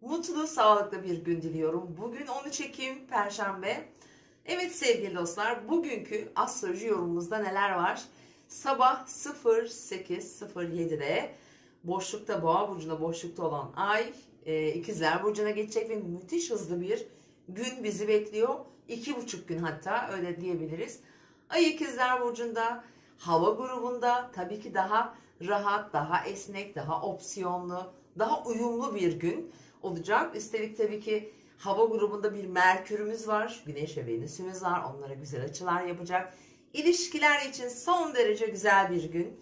Mutlu, sağlıklı bir gün diliyorum. Bugün 13 Ekim Perşembe. Evet sevgili dostlar, bugünkü astroloji yorumumuzda neler var? Sabah 08:07'de boşlukta, Boğa burcunda boşlukta olan Ay İkizler burcuna geçecek ve müthiş hızlı bir gün bizi bekliyor. 2,5 gün, hatta öyle diyebiliriz. Ay İkizler burcunda, hava grubunda, tabii ki daha rahat, daha esnek, daha opsiyonlu, daha uyumlu bir gün olacak. Üstelik tabii ki hava grubunda bir Merkür'ümüz var. Güneş ve Venüs'ümüz var. Onlara güzel açılar yapacak. İlişkiler için son derece güzel bir gün.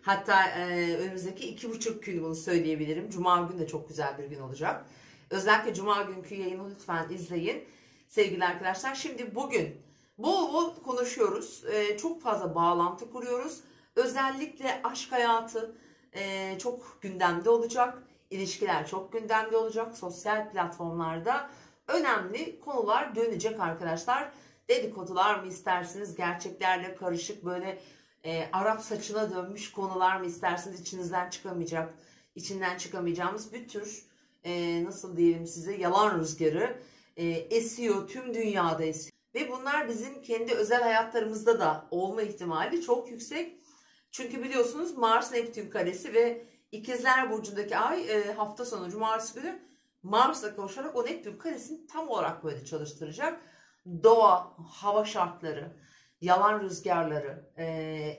Hatta önümüzdeki 2,5 gün bunu söyleyebilirim. Cuma günü de çok güzel bir gün olacak. Özellikle Cuma günkü yayını lütfen izleyin sevgili arkadaşlar. Şimdi bugün bol bol konuşuyoruz. Çok fazla bağlantı kuruyoruz. Özellikle aşk hayatı çok gündemde olacak. İlişkiler çok gündemde olacak. Sosyal platformlarda önemli konular dönecek arkadaşlar. Dedikodular mı istersiniz? Gerçeklerle karışık böyle Arap saçına dönmüş konular mı istersiniz? İçinden çıkamayacağımız bir tür nasıl diyelim size, yalan rüzgarı esiyor. Tüm dünyada esiyor. Ve bunlar bizim kendi özel hayatlarımızda da olma ihtimali çok yüksek. Çünkü biliyorsunuz Mars Neptün karesi ve İkizler burcundaki Ay hafta sonu Cumartesi günü Mars'la kavuşarak o Neptün karesini tam olarak böyle çalıştıracak. Doğa, hava şartları, yalan rüzgarları,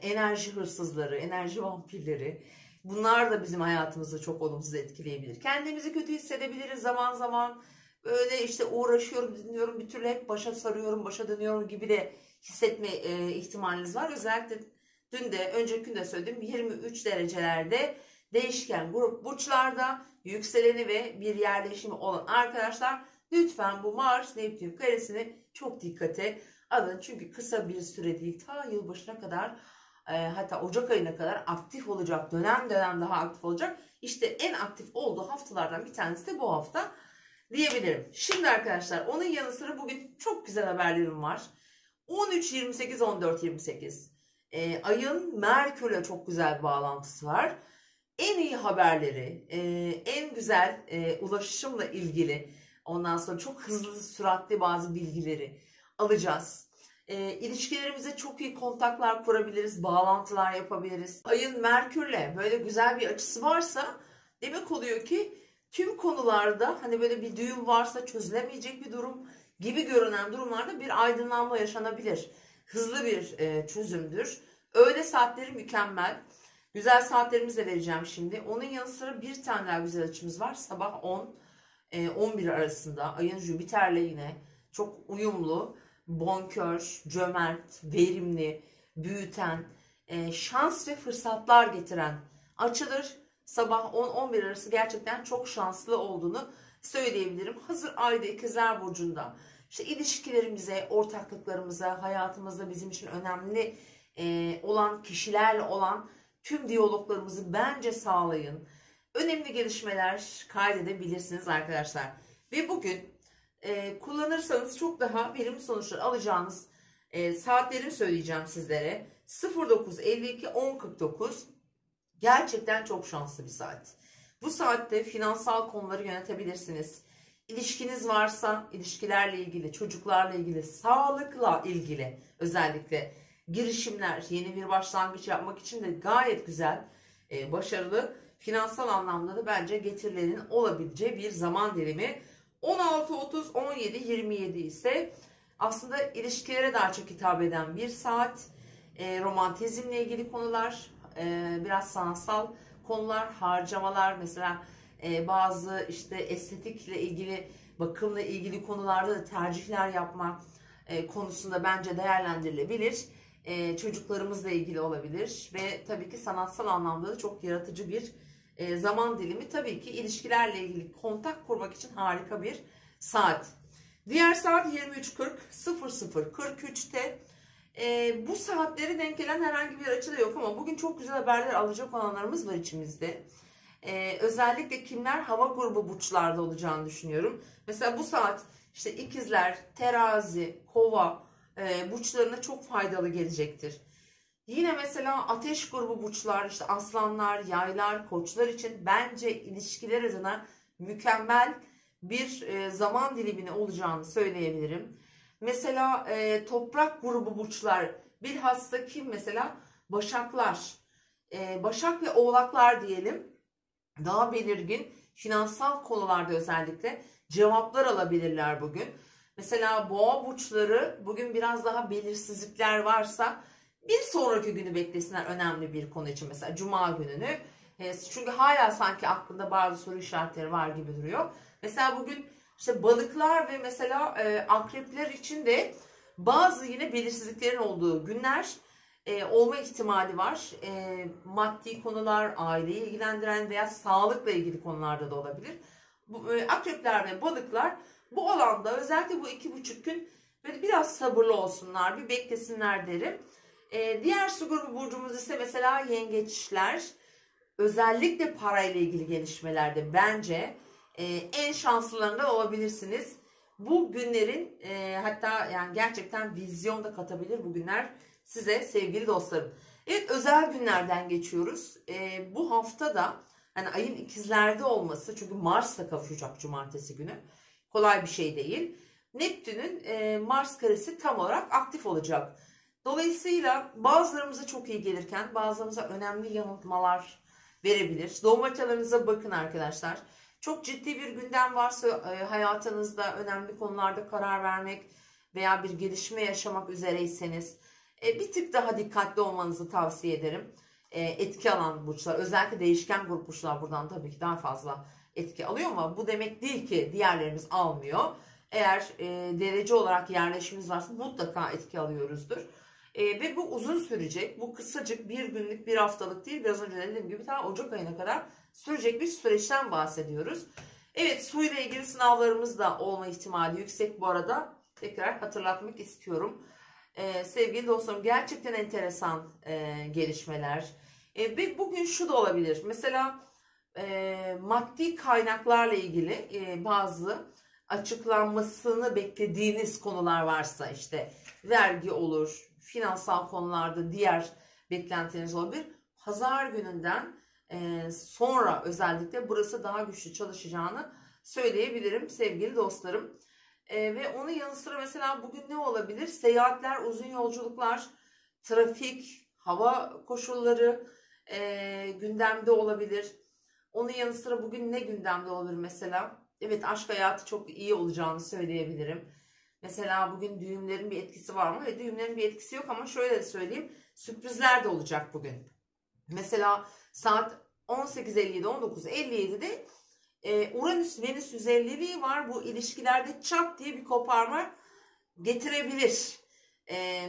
enerji hırsızları, enerji vampirleri, bunlar da bizim hayatımızı çok olumsuz etkileyebilir. Kendimizi kötü hissedebiliriz zaman zaman. Böyle işte uğraşıyorum, dinliyorum, bir türlü hep başa sarıyorum, başa dönüyorum gibi de hissetme ihtimaliniz var. Özellikle dün de, önceki gün de söyledim, 23 derecelerde değişken grup burçlarda yükseleni ve bir yerleşimi olan arkadaşlar lütfen bu Mars Neptün karesini çok dikkate alın. Çünkü kısa bir süre değil, ta yılbaşına kadar hatta Ocak ayına kadar aktif olacak, dönem dönem daha aktif olacak. İşte en aktif olduğu haftalardan bir tanesi de bu hafta diyebilirim. Şimdi arkadaşlar, onun yanı sıra bugün çok güzel haberlerim var. 13, 28, 14, 28 ayın Merkür'le çok güzel bir bağlantısı var. En iyi haberleri, en güzel ulaşımla ilgili, ondan sonra çok hızlı, süratli bazı bilgileri alacağız. İlişkilerimize çok iyi kontaklar kurabiliriz, bağlantılar yapabiliriz. Ayın Merkür'le böyle güzel bir açısı varsa demek oluyor ki tüm konularda, hani böyle bir düğüm varsa çözülemeyecek bir durum gibi görünen durumlarda bir aydınlanma yaşanabilir. Hızlı bir çözümdür. Öğle saatleri mükemmel. Güzel saatlerimizi de vereceğim şimdi. Onun yanı sıra bir tane daha güzel açımız var. Sabah 10-11 arasında ayın Jüpiter'le yine çok uyumlu, bonkör, cömert, verimli, büyüten, şans ve fırsatlar getiren açıdır. Sabah 10-11 arası gerçekten çok şanslı olduğunu söyleyebilirim. Hazır ayda İkizler burcunda işte ilişkilerimize, ortaklıklarımıza, hayatımızda bizim için önemli olan kişilerle olan tüm diyaloglarımızı bence sağlayın. Önemli gelişmeler kaydedebilirsiniz arkadaşlar. Ve bugün kullanırsanız çok daha verimli sonuçlar alacağınız saatleri söyleyeceğim sizlere. 09.52, 10.49 gerçekten çok şanslı bir saat. Bu saatte finansal konuları yönetebilirsiniz. İlişkiniz varsa ilişkilerle ilgili, çocuklarla ilgili, sağlıkla ilgili özellikle girişimler, yeni bir başlangıç yapmak için de gayet güzel, başarılı, finansal anlamda da bence getirilerin olabileceği bir zaman dilimi. 16.30, 17.27 ise aslında ilişkilere daha çok hitap eden bir saat. Romantizmle ilgili konular, biraz sanatsal konular, harcamalar, mesela bazı işte estetikle ilgili, bakımla ilgili konularda da tercihler yapma konusunda bence değerlendirilebilir. Çocuklarımızla ilgili olabilir ve tabii ki sanatsal anlamda da çok yaratıcı bir zaman dilimi. Tabii ki ilişkilerle ilgili kontak kurmak için harika bir saat. Diğer saat 23.40, 00.43'te. Bu saatlere denk gelen herhangi bir açı da yok ama bugün çok güzel haberler alacak olanlarımız var içimizde. Özellikle kimler hava grubu burçlarda olacağını düşünüyorum. Mesela bu saat işte ikizler, terazi, kova burçlarına çok faydalı gelecektir. Yine mesela ateş grubu burçlar, işte aslanlar, yaylar, koçlar için bence ilişkiler adına mükemmel bir zaman dilimine olacağını söyleyebilirim. Mesela toprak grubu burçlar, bilhassa kim mesela? Başaklar, Başak ve Oğlaklar diyelim, daha belirgin finansal konularda özellikle cevaplar alabilirler bugün. Mesela Boğa burçları bugün biraz daha belirsizlikler varsa bir sonraki günü beklesinler, önemli bir konu için, mesela Cuma gününü. Çünkü hala sanki aklında bazı soru işaretleri var gibi duruyor. Mesela bugün işte balıklar ve mesela akrepler için de bazı yine belirsizliklerin olduğu günler olma ihtimali var. Maddi konular, aileyi ilgilendiren veya sağlıkla ilgili konularda da olabilir. Akrepler ve balıklar bu alanda özellikle bu 2,5 gün böyle biraz sabırlı olsunlar, bir beklesinler derim. Diğer su grubu burcumuz ise mesela yengeçler. Özellikle parayla ilgili gelişmelerde bence en şanslılarından olabilirsiniz. Bu günlerin hatta yani gerçekten vizyon da katabilir bu günler size sevgili dostlarım. Evet, özel günlerden geçiyoruz. Bu hafta da hani ayın ikizlerde olması, çünkü Mars'la kavuşacak cumartesi günü. Kolay bir şey değil. Neptün'ün Mars karesi tam olarak aktif olacak. Dolayısıyla bazılarımıza çok iyi gelirken bazılarımıza önemli yanıltmalar verebilir. Doğum haritalarınıza bakın arkadaşlar. Çok ciddi bir gündem varsa hayatınızda önemli konularda karar vermek veya bir gelişme yaşamak üzereyseniz bir tık daha dikkatli olmanızı tavsiye ederim. Etki alan burçlar, özellikle değişken grup burçlar buradan tabii ki daha fazla etki alıyor, ama bu demek değil ki diğerlerimiz almıyor. Eğer derece olarak yerleşimimiz varsa mutlaka etki alıyoruzdur. Ve bu uzun sürecek. Bu kısacık bir günlük, bir haftalık değil. Biraz önce dediğim gibi ta Ocak ayına kadar sürecek bir süreçten bahsediyoruz. Evet, su ile ilgili sınavlarımız da olma ihtimali yüksek bu arada. Tekrar hatırlatmak istiyorum. Sevgili dostlarım, gerçekten enteresan gelişmeler. Ve bugün şu da olabilir. Mesela maddi kaynaklarla ilgili bazı açıklanmasını beklediğiniz konular varsa, işte vergi olur, finansal konularda diğer beklentiniz olabilir. Pazar gününden sonra özellikle burası daha güçlü çalışacağını söyleyebilirim sevgili dostlarım. Ve onun yanı sıra mesela bugün ne olabilir? Seyahatler, uzun yolculuklar, trafik, hava koşulları gündemde olabilir. Onun yanı sıra bugün ne gündemde olabilir mesela? Evet, aşk hayatı çok iyi olacağını söyleyebilirim. Mesela bugün düğümlerin bir etkisi var mı? Düğümlerin bir etkisi yok, ama şöyle de söyleyeyim. Sürprizler de olacak bugün. Mesela saat 18.57, 19.57'de Uranüs-Venüs güzelliği var. Bu ilişkilerde çat diye bir koparma getirebilir.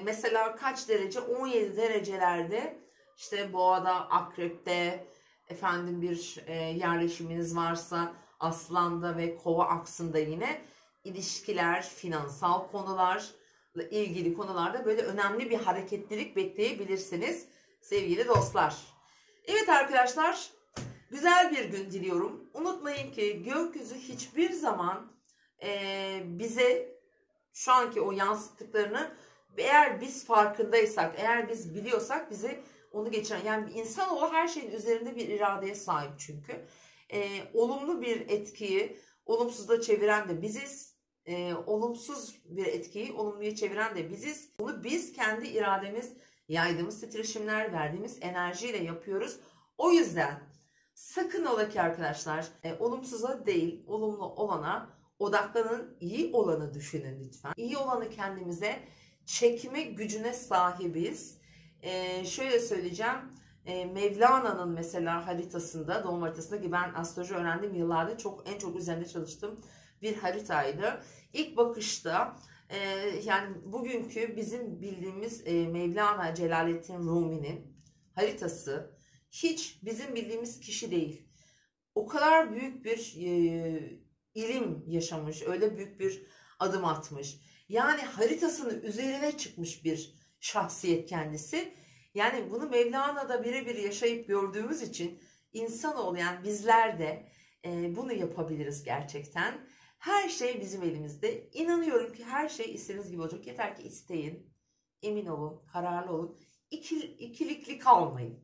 Mesela kaç derece? 17 derecelerde, işte Boğa'da, Akrep'te efendim bir yerleşiminiz varsa, Aslan'da ve Kova aksında yine ilişkiler, finansal konularla ilgili konularda böyle önemli bir hareketlilik bekleyebilirsiniz sevgili dostlar. Evet arkadaşlar, güzel bir gün diliyorum. Unutmayın ki gökyüzü hiçbir zaman bize şu anki o yansıttıklarını, eğer biz farkındaysak, eğer biz biliyorsak bize onu geçiren, yani insanoğlu her şeyin üzerinde bir iradeye sahip çünkü. Olumlu bir etkiyi olumsuza çeviren de biziz. Olumsuz bir etkiyi olumluya çeviren de biziz. Bunu biz kendi irademiz, yaydığımız titreşimler, verdiğimiz enerjiyle yapıyoruz. O yüzden sakın ola ki arkadaşlar olumsuza değil, olumlu olana odaklanın, iyi olanı düşünün lütfen. İyi olanı kendimize çekme gücüne sahibiz. Şöyle söyleyeceğim. Mevlana'nın mesela haritasında, doğum haritasında, ki ben astroloji öğrendiğim yıllarda en çok üzerinde çalıştığım bir haritaydı. İlk bakışta yani bugünkü bizim bildiğimiz Mevlana Celaleddin Rumi'nin haritası hiç bizim bildiğimiz kişi değil. O kadar büyük bir ilim yaşamış, öyle büyük bir adım atmış. Yani haritasının üzerine çıkmış bir şahsiyet kendisi. Yani bunu Mevlana'da birebir yaşayıp gördüğümüz için insanoğlu, yani bizler de bunu yapabiliriz gerçekten. Her şey bizim elimizde. İnanıyorum ki her şey istediğiniz gibi olacak. Yeter ki isteyin, emin olun, kararlı olun. İkilikli kalmayın.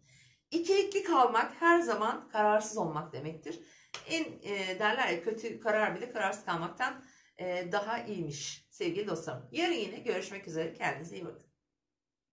İkilikli kalmak her zaman kararsız olmak demektir. Derler ya, kötü karar bile kararsız kalmaktan daha iyiymiş sevgili dostlarım. Yarın yine görüşmek üzere. Kendinize iyi bakın.